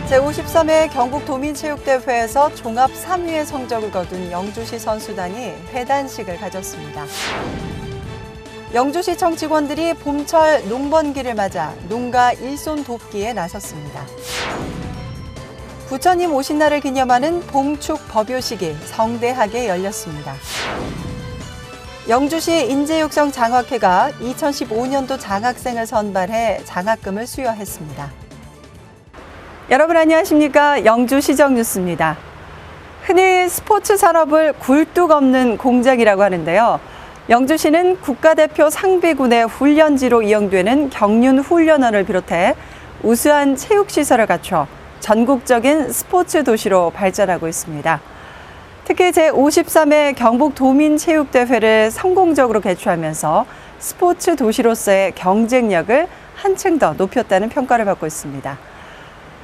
제53회 경북도민체육대회에서 종합 3위의 성적을 거둔 영주시 선수단이 회단식을 가졌습니다. 영주시청 직원들이 봄철 농번기를 맞아 농가 일손 돕기에 나섰습니다. 부처님 오신 날을 기념하는 봉축 법요식이 성대하게 열렸습니다. 영주시 인재육성 장학회가 2015년도 장학생을 선발해 장학금을 수여했습니다. 여러분 안녕하십니까? 영주시정 뉴스입니다. 흔히 스포츠 산업을 굴뚝 없는 공장이라고 하는데요. 영주시는 국가대표 상비군의 훈련지로 이용되는 경륜훈련원을 비롯해 우수한 체육시설을 갖춰 전국적인 스포츠 도시로 발전하고 있습니다. 특히 제53회 경북도민체육대회를 성공적으로 개최하면서 스포츠 도시로서의 경쟁력을 한층 더 높였다는 평가를 받고 있습니다.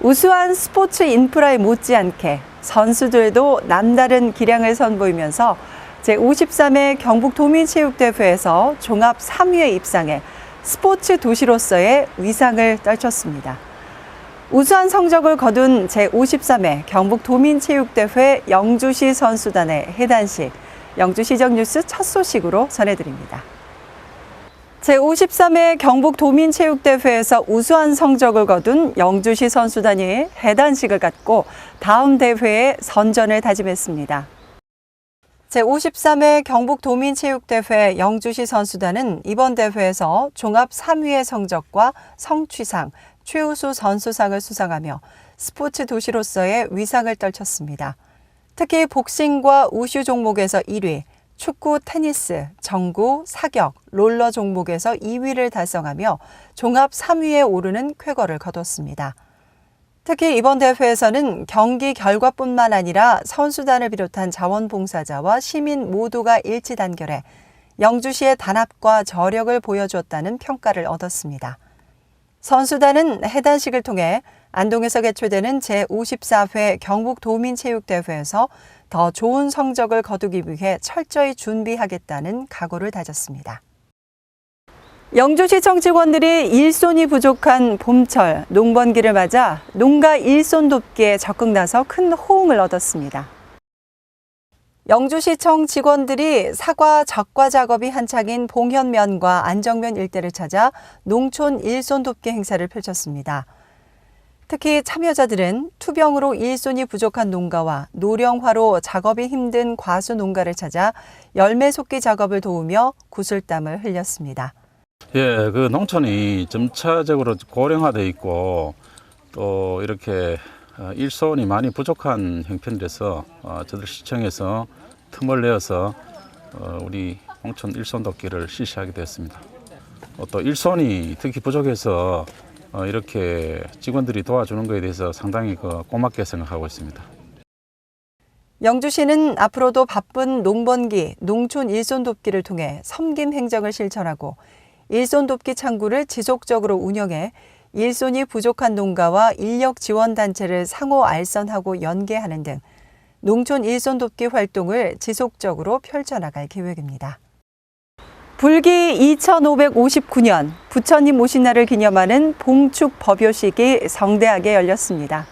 우수한 스포츠 인프라에 못지않게 선수들도 남다른 기량을 선보이면서 제53회 경북도민체육대회에서 종합 3위에 입상해 스포츠 도시로서의 위상을 떨쳤습니다. 우수한 성적을 거둔 제53회 경북도민체육대회 영주시 선수단의 해단식, 영주시정 뉴스 첫 소식으로 전해드립니다. 제53회 경북도민체육대회에서 우수한 성적을 거둔 영주시 선수단이 해단식을 갖고 다음 대회에 선전을 다짐했습니다. 제53회 경북도민체육대회 영주시 선수단은 이번 대회에서 종합 3위의 성적과 성취상, 최우수 선수상을 수상하며 스포츠 도시로서의 위상을 떨쳤습니다. 특히 복싱과 우슈 종목에서 1위, 축구, 테니스, 정구, 사격, 롤러 종목에서 2위를 달성하며 종합 3위에 오르는 쾌거를 거뒀습니다. 특히 이번 대회에서는 경기 결과뿐만 아니라 선수단을 비롯한 자원봉사자와 시민 모두가 일치 단결해 영주시의 단합과 저력을 보여주었다는 평가를 얻었습니다. 선수단은 해단식을 통해 안동에서 개최되는 제54회 경북도민체육대회에서 더 좋은 성적을 거두기 위해 철저히 준비하겠다는 각오를 다졌습니다. 영주시청 직원들이 일손이 부족한 봄철 농번기를 맞아 농가 일손 돕기에 적극 나서 큰 호응을 얻었습니다. 영주시청 직원들이 사과 적과 작업이 한창인 봉현면과 안정면 일대를 찾아 농촌 일손 돕기 행사를 펼쳤습니다. 특히 참여자들은 투병으로 일손이 부족한 농가와 노령화로 작업이 힘든 과수 농가를 찾아 열매 속기 작업을 도우며 구슬땀을 흘렸습니다. 예, 그 농촌이 점차적으로 고령화되어 있고 또 이렇게 일손이 많이 부족한 형편이라서 저들 시청에서 틈을 내어서 우리 농촌 일손 돕기를 실시하게 되었습니다. 또 일손이 특히 부족해서 이렇게 직원들이 도와주는 것에 대해서 상당히 고맙게 생각하고 있습니다. 영주시는 앞으로도 바쁜 농번기, 농촌 일손 돕기를 통해 섬김 행정을 실천하고 일손 돕기 창구를 지속적으로 운영해 일손이 부족한 농가와 인력 지원 단체를 상호 알선하고 연계하는 등 농촌 일손 돕기 활동을 지속적으로 펼쳐나갈 계획입니다. 불기 2559년 부처님 오신 날을 기념하는 봉축 법요식이 성대하게 열렸습니다.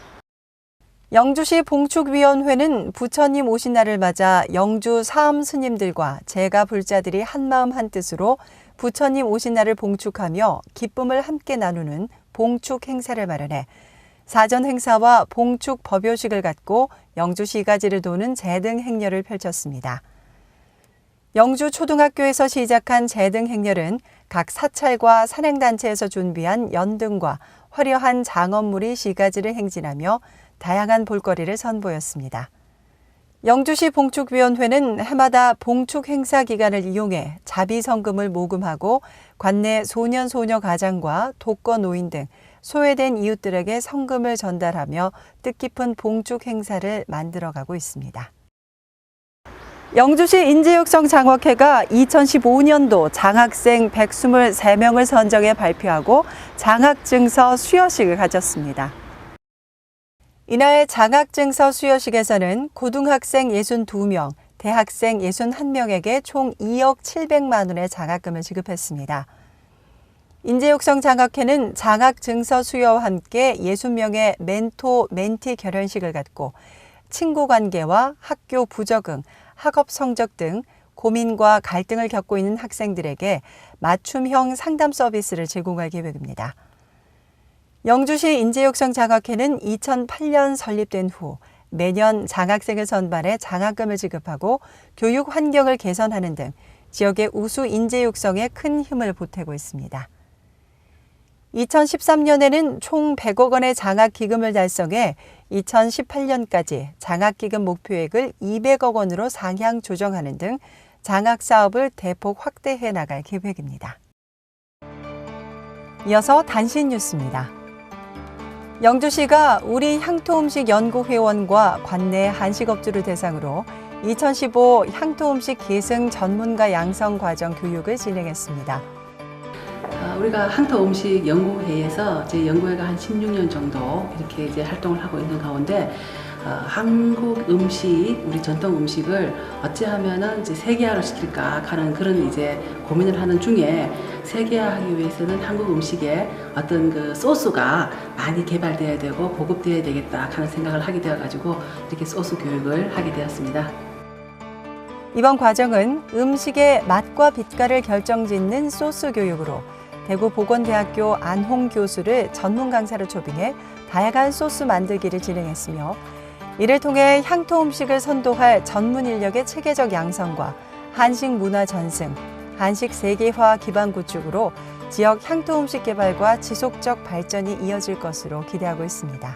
영주시 봉축위원회는 부처님 오신 날을 맞아 영주 사암 스님들과 제가 불자들이 한마음 한뜻으로 부처님 오신 날을 봉축하며 기쁨을 함께 나누는 봉축 행사를 마련해 사전 행사와 봉축 법요식을 갖고 영주시 가지를 도는 제등 행렬을 펼쳤습니다. 영주 초등학교에서 시작한 제등 행렬은 각 사찰과 산행단체에서 준비한 연등과 화려한 장엄물이 시가지를 행진하며 다양한 볼거리를 선보였습니다. 영주시 봉축위원회는 해마다 봉축 행사 기간을 이용해 자비성금을 모금하고 관내 소년 소녀 가장과 독거 노인 등 소외된 이웃들에게 성금을 전달하며 뜻깊은 봉축 행사를 만들어가고 있습니다. 영주시 인재육성 장학회가 2015년도 장학생 123명을 선정해 발표하고 장학증서 수여식을 가졌습니다. 이날 장학증서 수여식에서는 고등학생 62명, 대학생 61명에게 총 2억 700만 원의 장학금을 지급했습니다. 인재육성 장학회는 장학 증서 수여와 함께 60명의 멘토, 멘티 결연식을 갖고 친구 관계와 학교 부적응, 학업 성적 등 고민과 갈등을 겪고 있는 학생들에게 맞춤형 상담 서비스를 제공할 계획입니다. 영주시 인재육성 장학회는 2008년 설립된 후 매년 장학생을 선발해 장학금을 지급하고 교육 환경을 개선하는 등 지역의 우수 인재 육성에 큰 힘을 보태고 있습니다. 2013년에는 총 100억 원의 장학기금을 달성해 2018년까지 장학기금 목표액을 200억 원으로 상향 조정하는 등 장학사업을 대폭 확대해 나갈 계획입니다. 이어서 단신 뉴스입니다. 영주시가 우리 향토음식 연구회원과 관내 한식업주를 대상으로 2015 향토음식 계승 전문가 양성 과정 교육을 진행했습니다. 우리가 향토음식 연구회에서 제 연구회가 한 16년 정도 이렇게 이제 활동을 하고 있는 가운데 한국 음식, 우리 전통 음식을 어찌하면은 이제 세계화를 시킬까 하는 그런 이제 고민을 하는 중에 세계화하기 위해서는 한국 음식에 어떤 그 소스가 많이 개발되어야 되고 보급되어야 되겠다 하는 생각을 하게 되어가지고 이렇게 소스 교육을 하게 되었습니다. 이번 과정은 음식의 맛과 빛깔을 결정짓는 소스 교육으로 대구보건대학교 안홍 교수를 전문 강사로 초빙해 다양한 소스 만들기를 진행했으며 이를 통해 향토 음식을 선도할 전문 인력의 체계적 양성과 한식 문화 전승, 한식 세계화 기반 구축으로 지역 향토 음식 개발과 지속적 발전이 이어질 것으로 기대하고 있습니다.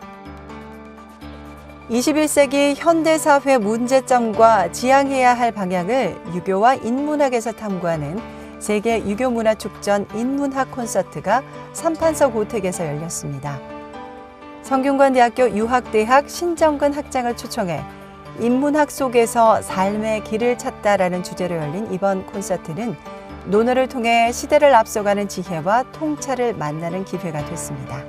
21세기 현대사회 문제점과 지향해야 할 방향을 유교와 인문학에서 탐구하는 세계 유교문화축전 인문학 콘서트가 삼판서 고택에서 열렸습니다. 성균관대학교 유학대학 신정근 학장을 초청해 인문학 속에서 삶의 길을 찾다라는 주제로 열린 이번 콘서트는 논어를 통해 시대를 앞서가는 지혜와 통찰을 만나는 기회가 됐습니다.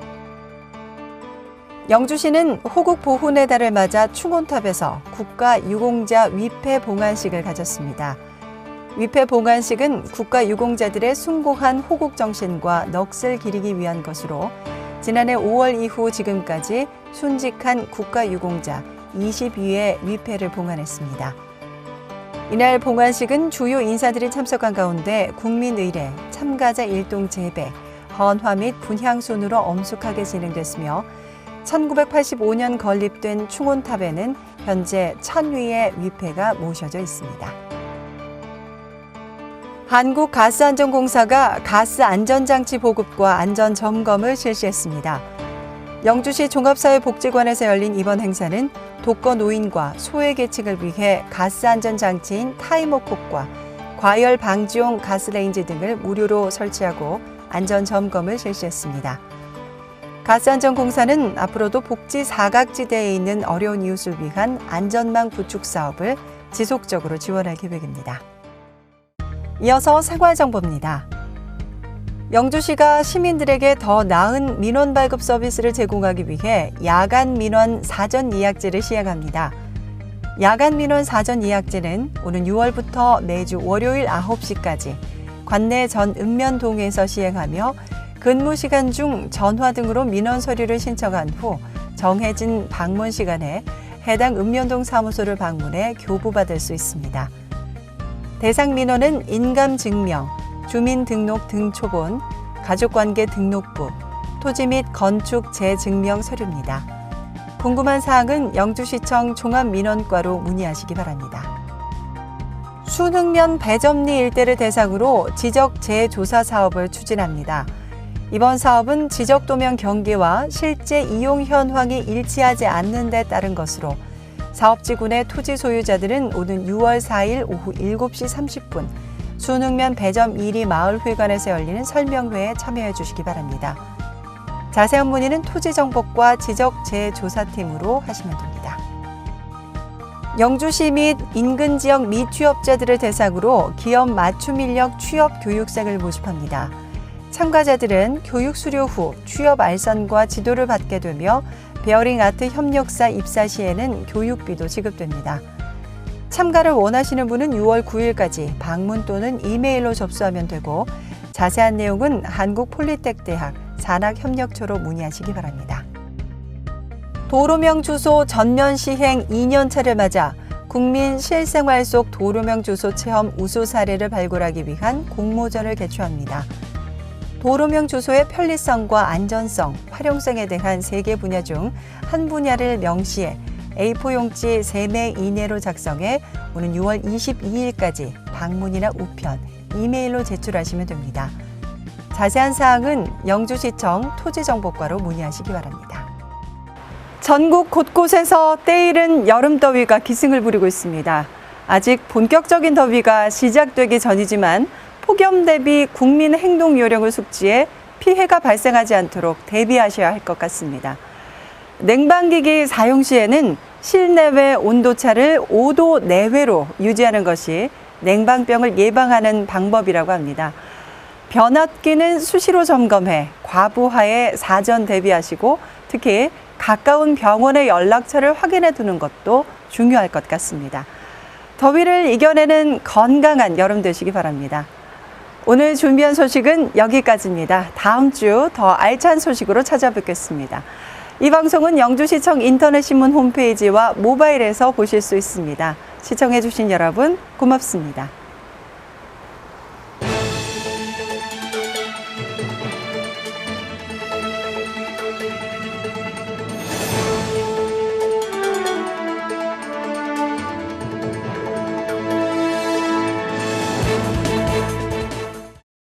영주시는 호국 보훈의 달을 맞아 충원탑에서 국가유공자 위패 봉안식을 가졌습니다. 위패 봉안식은 국가유공자들의 숭고한 호국 정신과 넋을 기리기 위한 것으로 지난해 5월 이후 지금까지 순직한 국가유공자 22의 위패를 봉안했습니다. 이날 봉안식은 주요 인사들이 참석한 가운데 국민의례, 참가자 일동 제배, 헌화 및 분향 순으로 엄숙하게 진행됐으며 1985년 건립된 충원탑에는 현재 1000위의 위패가 모셔져 있습니다. 한국가스안전공사가 가스 안전장치 보급과 안전점검을 실시했습니다. 영주시 종합사회복지관에서 열린 이번 행사는 독거노인과 소외계층을 위해 가스안전장치인 타이머콕과 과열 방지용 가스레인지 등을 무료로 설치하고 안전점검을 실시했습니다. 가스안전공사는 앞으로도 복지 사각지대에 있는 어려운 이웃을 위한 안전망 구축 사업을 지속적으로 지원할 계획입니다. 이어서 생활정보입니다. 영주시가 시민들에게 더 나은 민원 발급 서비스를 제공하기 위해 야간 민원 사전 예약제를 시행합니다. 야간 민원 사전 예약제는 오는 6월부터 매주 월요일 9시까지 관내 전 읍면동에서 시행하며 근무 시간 중 전화 등으로 민원 서류를 신청한 후 정해진 방문 시간에 해당 읍면동 사무소를 방문해 교부받을 수 있습니다. 대상 민원은 인감증명, 주민등록 등초본, 가족관계 등록부, 토지 및 건축 재증명 서류입니다. 궁금한 사항은 영주시청 종합민원과로 문의하시기 바랍니다. 순흥면 배점리 일대를 대상으로 지적 재조사 사업을 추진합니다. 이번 사업은 지적도면 경계와 실제 이용 현황이 일치하지 않는 데 따른 것으로 사업지구내 토지 소유자들은 오는 6월 4일 오후 7시 30분 순흥면 배점 1리 마을회관에서 열리는 설명회에 참여해 주시기 바랍니다. 자세한 문의는 토지정보과 지적재조사팀으로 하시면 됩니다. 영주시 및 인근 지역 미취업자들을 대상으로 기업 맞춤 인력 취업 교육생을 모집합니다. 참가자들은 교육 수료 후 취업 알선과 지도를 받게 되며 베어링 아트 협력사 입사 시에는 교육비도 지급됩니다. 참가를 원하시는 분은 6월 9일까지 방문 또는 이메일로 접수하면 되고 자세한 내용은 한국폴리텍대학 산학협력처로 문의하시기 바랍니다. 도로명 주소 전면 시행 2년차를 맞아 국민 실생활 속 도로명 주소 체험 우수 사례를 발굴하기 위한 공모전을 개최합니다. 도로명 주소의 편리성과 안전성, 활용성에 대한 3개 분야 중 한 분야를 명시해 A4 용지 3매 이내로 작성해 오는 6월 22일까지 방문이나 우편, 이메일로 제출하시면 됩니다. 자세한 사항은 영주시청 토지정보과로 문의하시기 바랍니다. 전국 곳곳에서 때이른 여름더위가 기승을 부리고 있습니다. 아직 본격적인 더위가 시작되기 전이지만 폭염 대비 국민 행동 요령을 숙지해 피해가 발생하지 않도록 대비하셔야 할 것 같습니다. 냉방기기 사용 시에는 실내외 온도차를 5도 내외로 유지하는 것이 냉방병을 예방하는 방법이라고 합니다. 변압기는 수시로 점검해 과부하에 사전 대비하시고 특히 가까운 병원의 연락처를 확인해 두는 것도 중요할 것 같습니다. 더위를 이겨내는 건강한 여름 되시기 바랍니다. 오늘 준비한 소식은 여기까지입니다. 다음 주 더 알찬 소식으로 찾아뵙겠습니다. 이 방송은 영주시청 인터넷신문 홈페이지와 모바일에서 보실 수 있습니다. 시청해주신 여러분 고맙습니다.